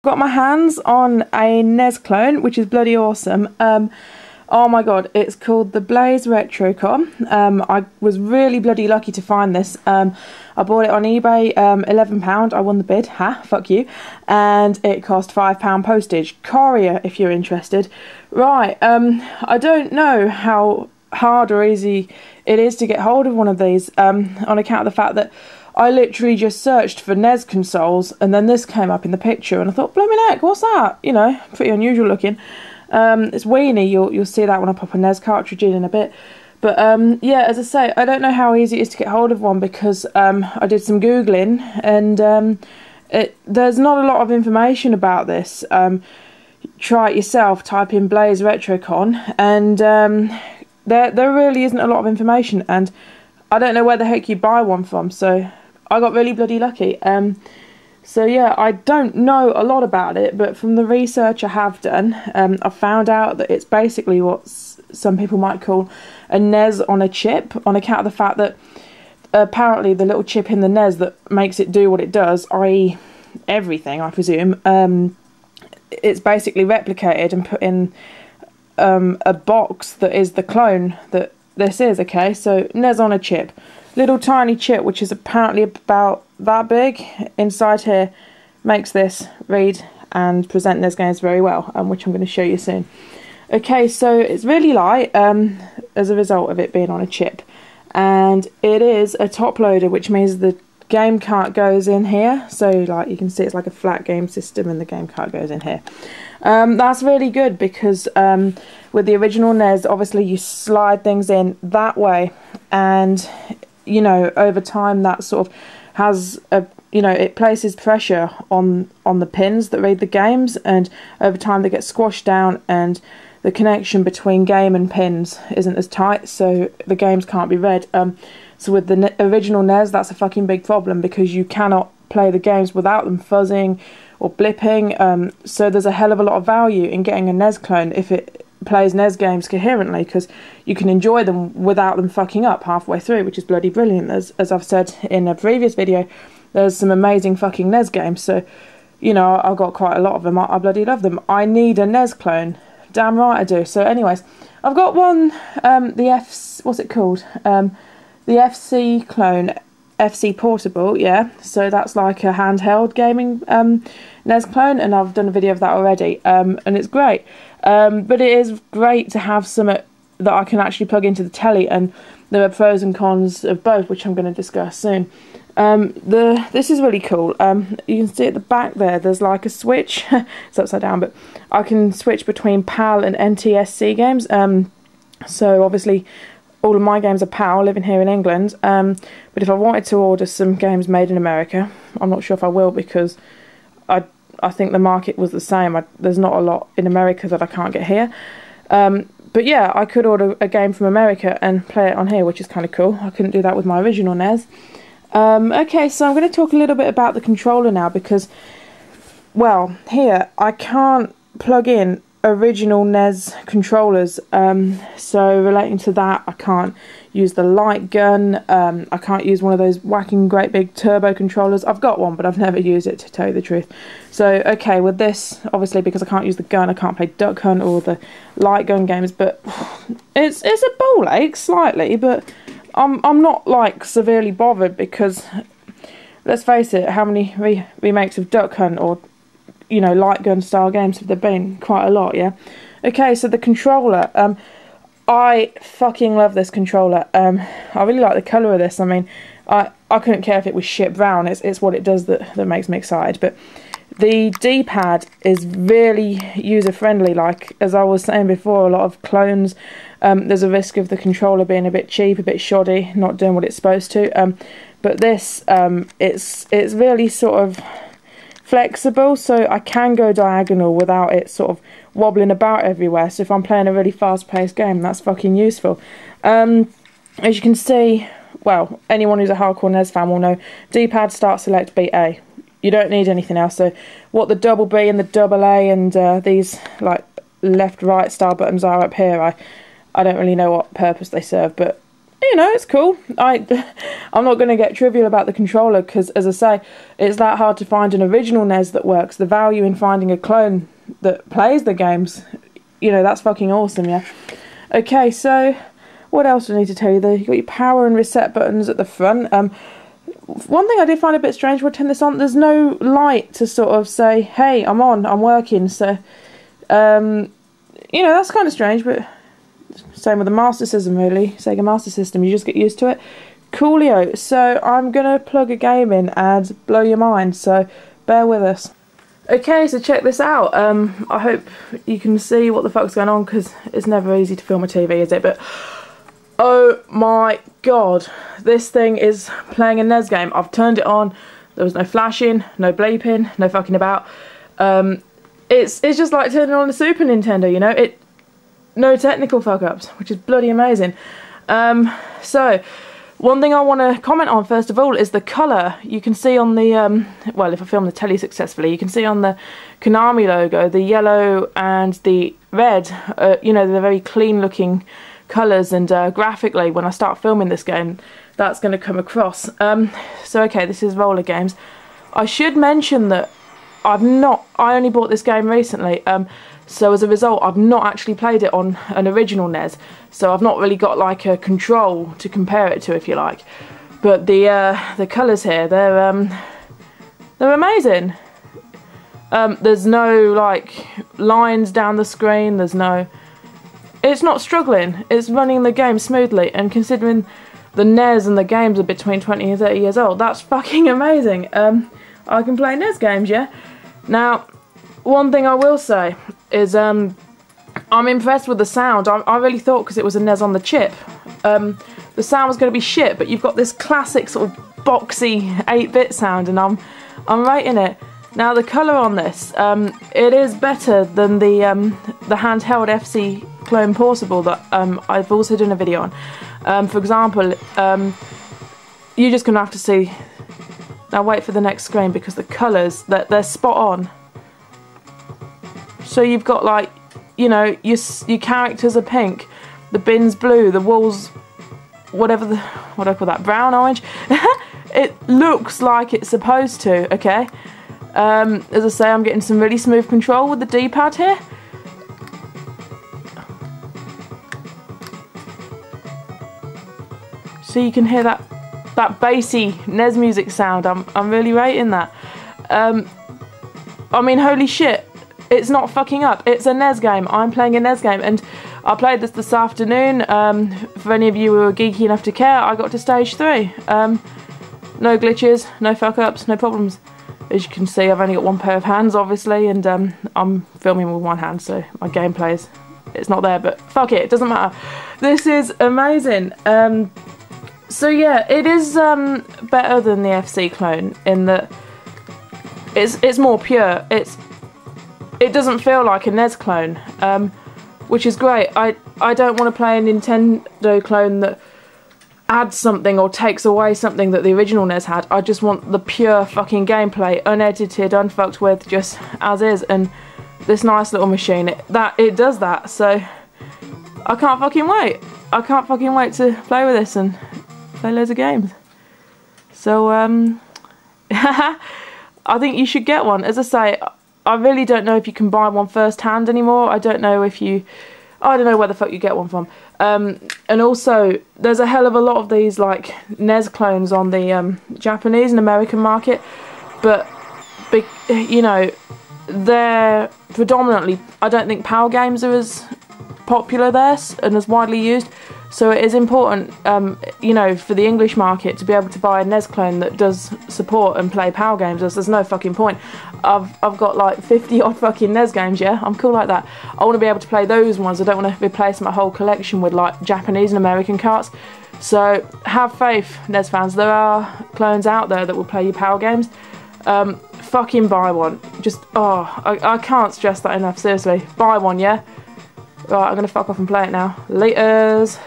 Got my hands on a NES Clone, which is bloody awesome. Oh my god, it's called the Blaze Retrocon. I was really bloody lucky to find this. I bought it on eBay, £11. I won the bid, fuck you. And it cost £5 postage. Courier, if you're interested. Right, I don't know how hard or easy it is to get hold of one of these, on account of the fact that I literally just searched for NES consoles and then this came up in the picture and I thought, blooming heck, what's that? You know, pretty unusual looking. It's weeny, you'll see that when I pop a NES cartridge in a bit. But yeah, as I say, I don't know how easy it is to get hold of one because I did some Googling and there's not a lot of information about this. Try it yourself, type in Blaze Retrocon and there really isn't a lot of information, and I don't know where the heck you buy one from, so I got really bloody lucky. So yeah, I don't know a lot about it, but from the research I have done, I found out that it's basically what some people might call a NES on a chip, on account of the fact that apparently the little chip in the NES that makes it do what it does, i.e. everything, I presume, it's basically replicated and put in a box that is the clone that this is, okay? So NES on a chip. Little tiny chip, which is apparently about that big inside here, makes this read and present NES games very well, which I'm going to show you soon. Okay, so it's really light as a result of it being on a chip, and it is a top loader, which means the game cart goes in here. So like you can see, it's like a flat game system and the game cart goes in here. That's really good because with the original NES, obviously you slide things in that way, and you know, over time that sort of has a, you know, it places pressure on the pins that read the games, and over time they get squashed down and the connection between game and pins isn't as tight, so the games can't be read. So with the original NES, that's a fucking big problem because you cannot play the games without them fuzzing or blipping. So there's a hell of a lot of value in getting a NES clone if it plays NES games coherently, because you can enjoy them without them fucking up halfway through, which is bloody brilliant. As I've said in a previous video, there's some amazing fucking NES games, so you know, I've got quite a lot of them. I bloody love them. I need a NES clone, damn right I do. So anyways, I've got one, what's it called, the FC Clone, FC Portable, yeah, so that's like a handheld gaming NES clone, and I've done a video of that already, and it's great. But it is great to have something that I can actually plug into the telly, and there are pros and cons of both, which I'm going to discuss soon. This is really cool. You can see at the back there's like a switch. It's upside down, but I can switch between PAL and NTSC games. So obviously all of my games are PAL, living here in England. But if I wanted to order some games made in America, I'm not sure if I will, because I think the market was the same. There's not a lot in America that I can't get here. But yeah, I could order a game from America and play it on here, which is kind of cool. I couldn't do that with my original NES. Okay, so I'm going to talk a little bit about the controller now, because, well, here I can't plug in original NES controllers, so relating to that, I can't use the light gun, I can't use one of those whacking great big turbo controllers. I've got one, but I've never used it, to tell you the truth. So okay, with this, obviously because I can't use the gun, I can't play Duck Hunt or the light gun games, but it's a ball ache slightly, but I'm not like severely bothered, because let's face it, how many remakes of Duck Hunt or, you know, light gun style games have there been? Quite a lot, yeah. Okay, so the controller, I fucking love this controller. I really like the colour of this. I mean, I couldn't care if it was shit brown. It's what it does that makes me excited. But the D-pad is really user-friendly. Like, as I was saying before, a lot of clones, there's a risk of the controller being a bit cheap, a bit shoddy, not doing what it's supposed to. But this, it's really sort of flexible, so I can go diagonal without it sort of wobbling about everywhere. So if I'm playing a really fast-paced game, that's fucking useful. As you can see, well, anyone who's a hardcore NES fan will know, D-pad, start, select, beat A. You don't need anything else. So what the double B and the double A and these like left-right style buttons are up here, I don't really know what purpose they serve, but you know, it's cool. I'm not going to get trivial about the controller because, as I say, it's that hard to find an original NES that works. The value in finding a clone that plays the games, you know, that's fucking awesome, yeah. Okay, so what else do I need to tell you? You've got your power and reset buttons at the front. One thing I did find a bit strange when I turned this on, there's no light to sort of say, hey, I'm on, I'm working. So, you know, that's kind of strange, but same with the Master System, really. Sega Master System, you just get used to it. Coolio. So I'm going to plug a game in and blow your mind, so bear with us. Okay, so check this out. I hope you can see what the fuck's going on, because it's never easy to film a TV, is it? But oh my god, this thing is playing a NES game. I've turned it on. There was no flashing, no bleeping, no fucking about. It's just like turning on a Super Nintendo, you know. No technical fuck-ups, which is bloody amazing. So, one thing I want to comment on first of all is the colour. You can see on the, well, if I film the telly successfully, you can see on the Konami logo, the yellow and the red, you know, they're very clean looking colours, and graphically, when I start filming this game, that's going to come across. So okay, this is roller games. I should mention that I only bought this game recently, so as a result I've not actually played it on an original NES, so I've not really got like a control to compare it to, if you like. But the colours here, they're amazing. There's no like lines down the screen, it's not struggling, it's running the game smoothly, and considering the NES and the games are between 20 and 30 years old, that's fucking amazing. I can play NES games, yeah? Now, one thing I will say is I'm impressed with the sound. I really thought, because it was a NES on the chip, the sound was going to be shit, but you've got this classic sort of boxy 8-bit sound, and I'm rating it. Now, the colour on this, it is better than the handheld FC Clone Portable that I've also done a video on. For example, you're just going to have to see. Now wait for the next screen, because the colours, they're spot on. So you've got like, you know, your characters are pink, the bin's blue, the walls, what do I call that, brown, orange? It looks like it's supposed to, okay? As I say, I'm getting some really smooth control with the D-pad here. So you can hear that bassy NES music sound. I'm really rating that. I mean, holy shit, it's not fucking up. It's a NES game. I'm playing a NES game, and I played this afternoon. For any of you who are geeky enough to care, I got to stage 3. No glitches, no fuck-ups, no problems. As you can see, I've only got one pair of hands, obviously, and I'm filming with one hand, so my gameplay it's not there, but fuck it doesn't matter. This is amazing. So yeah, it is better than the FC Clone in that it's more pure. It doesn't feel like a NES clone, which is great. I don't want to play a Nintendo clone that adds something or takes away something that the original NES had. I just want the pure fucking gameplay, unedited, unfucked with, just as is. And this nice little machine, it does that. So I can't fucking wait. I can't fucking wait to play with this and play loads of games. So I think you should get one. As I say, I really don't know if you can buy one first hand anymore. I don't know where the fuck you get one from. And also, there's a hell of a lot of these like NES clones on the Japanese and American market, but you know, they're predominantly, I don't think PAL games are as popular there and as widely used. So it is important, you know, for the English market to be able to buy a NES clone that does support and play PAL games. There's no fucking point. I've got like 50 odd fucking NES games, yeah? I'm cool like that. I want to be able to play those ones. I don't want to replace my whole collection with like Japanese and American carts. So have faith, NES fans. There are clones out there that will play your PAL games. Fucking buy one. Just, I can't stress that enough, seriously. Buy one, yeah? Right, I'm going to fuck off and play it now. Laters.